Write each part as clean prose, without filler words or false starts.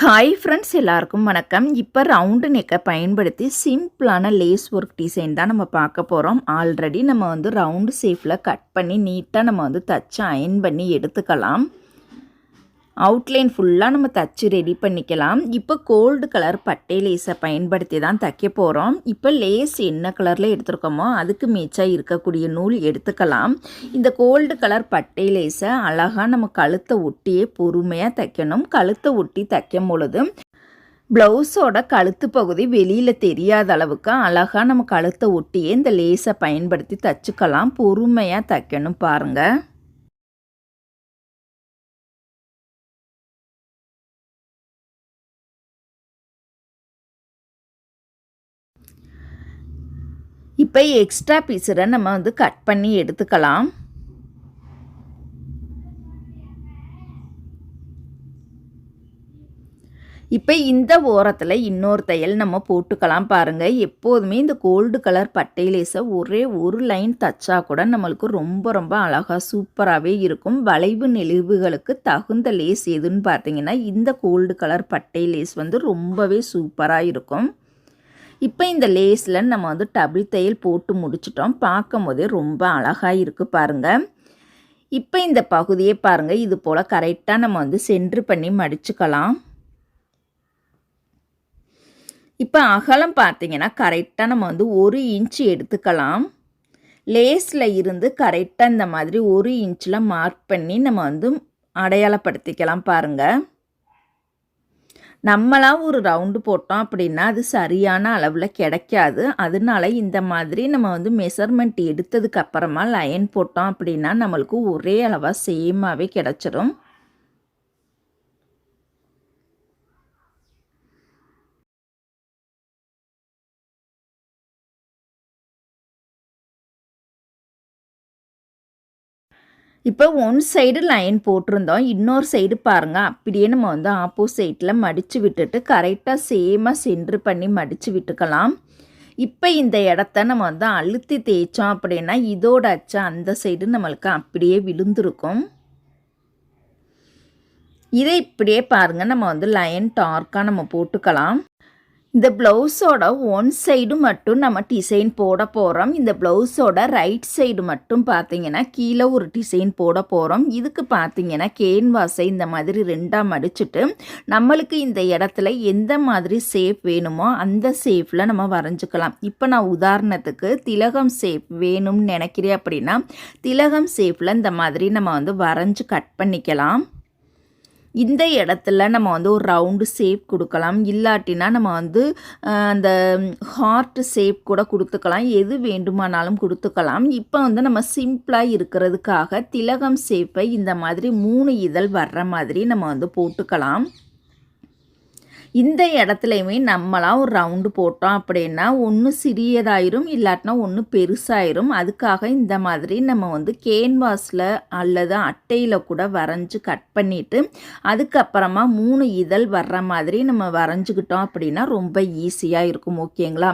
Hi friends எல்லாருக்கும் வணக்கம். இப்போ ரவுண்டு நெக்கை பயன்படுத்தி சிம்பிளான லேஸ் ஒர்க் டிசைன் தான் நம்ம பார்க்க போகிறோம். ஆல்ரெடி நம்ம ரவுண்டு ஷேப்பில் கட் பண்ணி நீட்டாக நம்ம தச்சு அயன் பண்ணி எடுத்துக்கலாம். அவுட்லைன் ஃபுல்லாக நம்ம தச்சு ரெடி பண்ணிக்கலாம். இப்போ கோல்டு கலர் பட்டை லேஸை பயன்படுத்தி தான் தைக்க போகிறோம். இப்போ லேஸ் என்ன கலரில் எடுத்துருக்கோமோ அதுக்கு மிச்சம் இருக்கக்கூடிய நூல் எடுத்துக்கலாம். இந்த கோல்டு கலர் பட்டை லேஸை அழகாக நம்ம கழுத்தை ஒட்டியே பொறுமையாக தைக்கணும். கழுத்தை ஒட்டி தைக்கும் பொழுது ப்ளவுஸோட கழுத்து பகுதி வெளியில் தெரியாத அளவுக்கு அழகாக நம்ம கழுத்தை ஒட்டியே இந்த லேஸை பயன்படுத்தி தைச்சிக்கலாம். பொறுமையாக தைக்கணும் பாருங்கள். இப்போ எக்ஸ்ட்ரா பீஸரை நம்ம கட் பண்ணி எடுத்துக்கலாம். இப்போ இந்த ஓரத்தில் இன்னொரு தையல் நம்ம போட்டுக்கலாம் பாருங்கள். எப்போதுமே இந்த கோல்டு கலர் பட்டை லேஸை ஒரே ஒரு லைன் தைச்சா கூட நம்மளுக்கு ரொம்ப ரொம்ப அழகாக சூப்பராகவே இருக்கும். வளைவு நெளிவுகளுக்கு தகுந்த லேஸ் எதுன்னு பார்த்தீங்கன்னா இந்த கோல்டு கலர் பட்டை லேஸ் ரொம்பவே சூப்பராக இருக்கும். இப்போ இந்த லேஸில் நம்ம டபுள் தையல் போட்டு முடிச்சிட்டோம். பார்க்கும் போதே ரொம்ப அழகாக இருக்குது பாருங்கள். இப்போ இந்த பகுதியை பாருங்கள், இது போல் கரெக்டாக நம்ம சென்ட்ரு பண்ணி மடிச்சுக்கலாம். இப்போ அகலம் பார்த்தீங்கன்னா கரெக்டாக நம்ம 1 இன்ச்சு எடுத்துக்கலாம். லேஸில் இருந்து கரெக்டாக இந்த மாதிரி 1 இன்ச்சில் மார்க் பண்ணி நம்ம அடையாளப்படுத்திக்கலாம் பாருங்கள். நம்மளாக ஒரு ரவுண்டு போட்டோம் அப்படின்னா அது சரியான அளவில் கிடைக்காது. அதனால இந்த மாதிரி நம்ம மெஷர்மெண்ட் எடுத்ததுக்கு அப்புறமா லைன் போட்டோம் அப்படின்னா நம்மளுக்கு ஒரே அளவாக சேமாகவே கிடச்சிரும். இப்போ ஒன் சைடு லைன் போட்டிருந்தோம். இன்னொரு சைடு பாருங்கள், அப்படியே நம்ம ஆப்போசைட்டில் மடித்து விட்டுட்டு கரெக்டாக சேமாக சென்ட்ரு பண்ணி மடித்து விட்டுக்கலாம். இப்போ இந்த இடத்த நம்ம அழுத்தி தேய்ச்சோம் அப்படின்னா இதோட அச்சு அந்த சைடு நம்மளுக்கு அப்படியே விழுந்திருக்கும். இதை இப்படியே பாருங்கள், நம்ம லைன் டார்க்காக நம்ம போட்டுக்கலாம். இந்த ப்ளவுஸோட ஒன் சைடு மட்டும் நம்ம டிசைன் போட போகிறோம். இந்த ப்ளவுஸோட ரைட் சைடு மட்டும் பார்த்திங்கன்னா கீழே ஒரு டிசைன் போட போகிறோம். இதுக்கு பார்த்திங்கன்னா கேன்வாஸை இந்த மாதிரி ரெண்டாக மடிச்சுட்டு நம்மளுக்கு இந்த இடத்துல எந்த மாதிரி ஷேப் வேணுமோ அந்த ஷேப்பில் நம்ம வரைஞ்சிக்கலாம். இப்போ நான் உதாரணத்துக்கு திலகம் ஷேப் வேணும்னு நினைக்கிறேன் அப்படின்னா திலகம் ஷேப்பில் இந்த மாதிரி நம்ம வரைஞ்சி கட் பண்ணிக்கலாம். இந்த இடத்துல நம்ம ஒரு ரவுண்டு ஷேப் கொடுக்கலாம். இல்லாட்டினா நம்ம அந்த ஹார்ட் ஷேப் கூட கொடுத்துக்கலாம். எது வேண்டுமானாலும் கொடுத்துக்கலாம். இப்போ நம்ம சிம்பிளாக இருக்கிறதுக்காக திலகம் ஷேப்பை இந்த மாதிரி 3 இதழ் வர்ற மாதிரி நம்ம போட்டுக்கலாம். இந்த இடத்துலையுமே நம்மளாம் ஒரு ரவுண்டு போட்டோம் அப்படின்னா ஒன்று சிறியதாயிரும், இல்லாட்டினா ஒன்று பெருசாயிரும். அதுக்காக இந்த மாதிரி நம்ம கேன்வாஸில் அல்லது அட்டையில் கூட வரைஞ்சி கட் பண்ணிவிட்டு அதுக்கப்புறமா 3 இதழ் வர்ற மாதிரி நம்ம வரைஞ்சிக்கிட்டோம் அப்படின்னா ரொம்ப ஈஸியாக இருக்கும். ஓகேங்களா?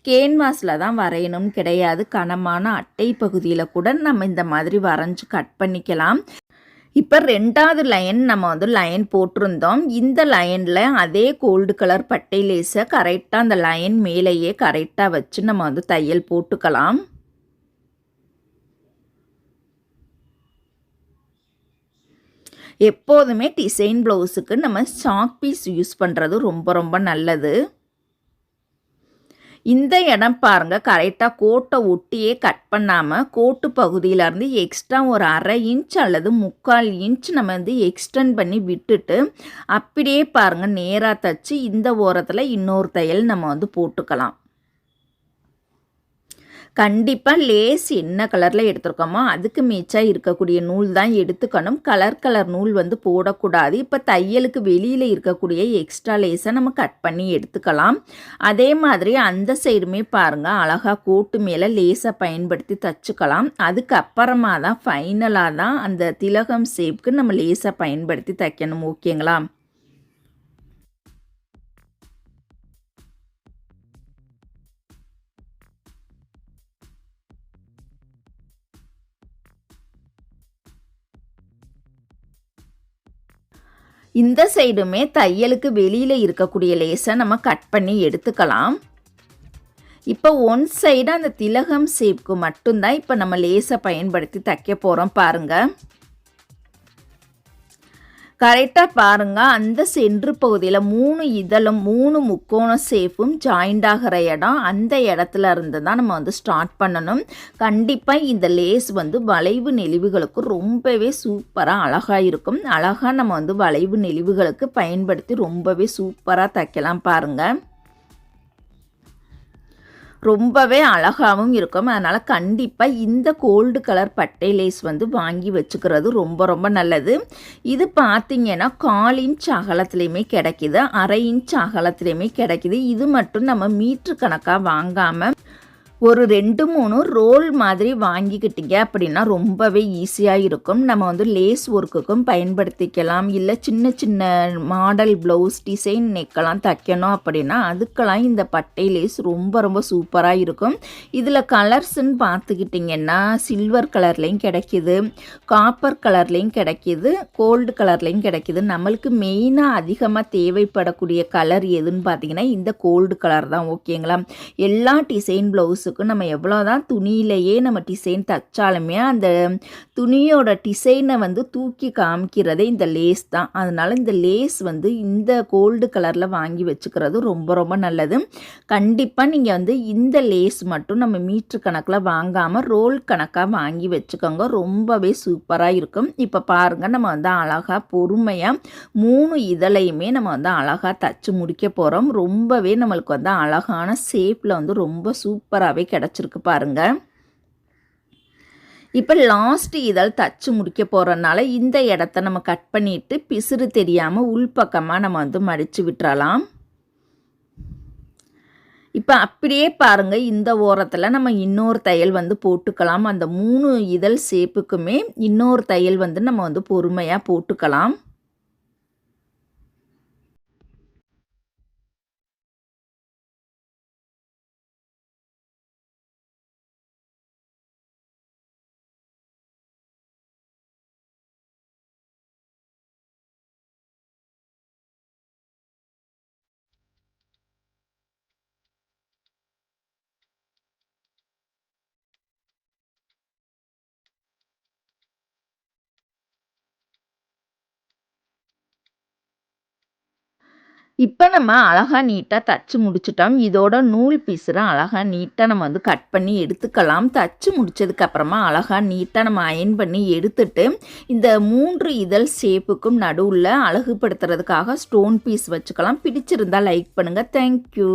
கேன்வாஸில் தான் வரையணும் கிடையாது. கனமான அட்டை பகுதியில் கூட நம்ம இந்த மாதிரி வரைஞ்சி கட் பண்ணிக்கலாம். இப்போ 2வது லைன் நம்ம லைன் போட்டிருந்தோம். இந்த லைனில் அதே கோல்டு கலர் பட்டை லேஸை கரெக்டாக அந்த லைன் மேலேயே கரெக்டாக வச்சு நம்ம தையல் போட்டுக்கலாம். எப்போதுமே டிசைன் ப்ளவுஸுக்கு நம்ம சாக் பீஸ் யூஸ் பண்ணுறது ரொம்ப ரொம்ப நல்லது. இந்த இடம் பாருங்கள், கரெக்டாக கோட்டை ஒட்டியே கட் பண்ணாமல் கோட்டு பகுதியிலேருந்து எக்ஸ்ட்ரா ஒரு 1/2 இன்ச் அல்லது 3/4 இன்ச் நம்ம எக்ஸ்டெண்ட் பண்ணி விட்டுட்டு அப்படியே பாருங்கள் நேராக தைச்சி இந்த ஓரத்தில் இன்னொரு தையல் நம்ம போட்டுக்கலாம். கண்டிப்பாக லேஸ் என்ன கலரில் எடுத்துருக்கோமோ அதுக்கு மிச்சம் இருக்கக்கூடிய நூல் தான் எடுத்துக்கணும். கலர் நூல் போடக்கூடாது. இப்போ தையலுக்கு வெளியில் இருக்கக்கூடிய எக்ஸ்ட்ரா லேஸை நம்ம கட் பண்ணி எடுத்துக்கலாம். அதே மாதிரி அந்த சைடுமே பாருங்கள், அழகாக கோட்டு மேலே லேஸை பயன்படுத்தி தைச்சிக்கலாம். அதுக்கப்புறமா தான் ஃபைனலாக தான் அந்த திலகம் ஷேப்புக்கு நம்ம லேஸை பயன்படுத்தி தைக்கணும். ஓகேங்களா? இந்த சைடுமே தையலுக்கு வெளியில் இருக்கக்கூடிய லேஸை நம்ம கட் பண்ணி எடுத்துக்கலாம். இப்போ ஒன் சைடு அந்த திலகம் ஷேப்க்கு மட்டும்தான் இப்போ நம்ம லேஸை பயன்படுத்தி தைக்க போகிறோம் பாருங்கள். கரெக்டாக பாருங்கள், அந்த சென்ட்ரு பகுதியில் 3 இதழும் 3 முக்கோண ஷேப்பும் ஜாயிண்ட் ஆகிற இடம், அந்த இடத்துல இருந்து தான் நம்ம வந்து ஸ்டார்ட் பண்ணணும். கண்டிப்பாக இந்த லேஸ் வந்து வளைவு நெளிவுகளுக்கு ரொம்பவே சூப்பராக அழகாக இருக்கும். அழகாக நம்ம வந்து வளைவு நெளிவுகளுக்கு பயன்படுத்தி ரொம்பவே சூப்பராக தைக்கலாம் பாருங்கள். ரொம்பவே அழகாகவும் இருக்கும். அதனால் கண்டிப்பாக இந்த கோல்டு கலர் பட்டை லேஸ் வந்து வாங்கி வச்சுக்கிறது ரொம்ப ரொம்ப நல்லது. இது பார்த்திங்கன்னா 1/4 இன்ச் அகலத்துலேயுமே கிடைக்கிது, 1/2 இன்ச் அகலத்துலேயுமே கிடைக்கிது. இது மட்டும் நம்ம மீட்ரு கணக்காக வாங்காமல் ஒரு 2-3 ரோல் மாதிரி வாங்கிக்கிட்டீங்க அப்படின்னா ரொம்பவே ஈஸியாக இருக்கும். நம்ம வந்து லேஸ் ஒர்க்குக்கும் பயன்படுத்திக்கலாம். இல்லை சின்ன சின்ன மாடல் ப்ளவுஸ் டிசைன் நெக்கெல்லாம் தைக்கணும் அப்படின்னா அதுக்கெல்லாம் இந்த பட்டை லேஸ் ரொம்ப ரொம்ப சூப்பராக இருக்கும். இதில் கலர்ஸ்ன்னு பார்த்துக்கிட்டிங்கன்னா சில்வர் கலர்லேயும் கிடைக்கிது, காப்பர் கலர்லேயும் கிடைக்கிது, கோல்டு கலர்லேயும் கிடைக்கிது. நம்மளுக்கு மெயினாக அதிகமாக தேவைப்படக்கூடிய கலர் எதுன்னு பார்த்தீங்கன்னா இந்த கோல்டு கலர் தான். ஓகேங்களா? எல்லா டிசைன் ப்ளவுஸ் நம்ம எவ்வளோதான் துணியிலேயே நம்ம டிசைன் தைச்சாலுமே அந்த துணியோட டிசைனை வந்து தூக்கி காமிக்கிறதே இந்த லேஸ் தான். அதனால் இந்த லேஸ் வந்து இந்த கோல்டு கலரில் வாங்கி வச்சுக்கிறது ரொம்ப ரொம்ப நல்லது. கண்டிப்பாக நீங்கள் வந்து இந்த லேஸ் மட்டும் நம்ம மீட்ரு கணக்கில் வாங்காமல் ரோல் கணக்காக வாங்கி வச்சுக்கோங்க, ரொம்பவே சூப்பராக இருக்கும். இப்போ பாருங்கள், நம்ம வந்து அழகாக பொறுமையாக 3 இதழையுமே நம்ம வந்து அழகாக தச்சு முடிக்க போகிறோம். ரொம்பவே நம்மளுக்கு வந்து அழகான ஷேப்பில் வந்து ரொம்ப சூப்பராகவே கிடச்சிருக்கு பாருங்க. இப்போ லாஸ்ட் இதழ் தச்சு முடிக்க போகிறதுனால இந்த இடத்த நம்ம கட் பண்ணிவிட்டு பிசுறு தெரியாமல் உள்பக்கமாக நம்ம வந்து மடித்து விட்டுறலாம். இப்போ அப்படியே பாருங்கள், இந்த ஓரத்தில் நம்ம இன்னொரு தையல் வந்து போட்டுக்கலாம். அந்த 3 இதழ் ஷேப்புக்குமே இன்னொரு தையல் வந்து நம்ம வந்து பொறுமையாக போட்டுக்கலாம். இப்போ நம்ம அழகாக நீட்டாக தச்சு முடிச்சிட்டோம். இதோட நூல் பீஸரை அழகாக நீட்டாக நம்ம வந்து கட் பண்ணி எடுத்துக்கலாம். தச்சு முடித்ததுக்கப்புறமா அழகாக நீட்டாக நம்ம அயன் பண்ணி எடுத்துட்டு இந்த 3 இதழ் ஷேப்புக்கும் நடுவில் அழகுபடுத்துறதுக்காக ஸ்டோன் பீஸ் வச்சுக்கலாம். பிடிச்சிருந்தால் லைக் பண்ணுங்கள். தேங்க்யூ.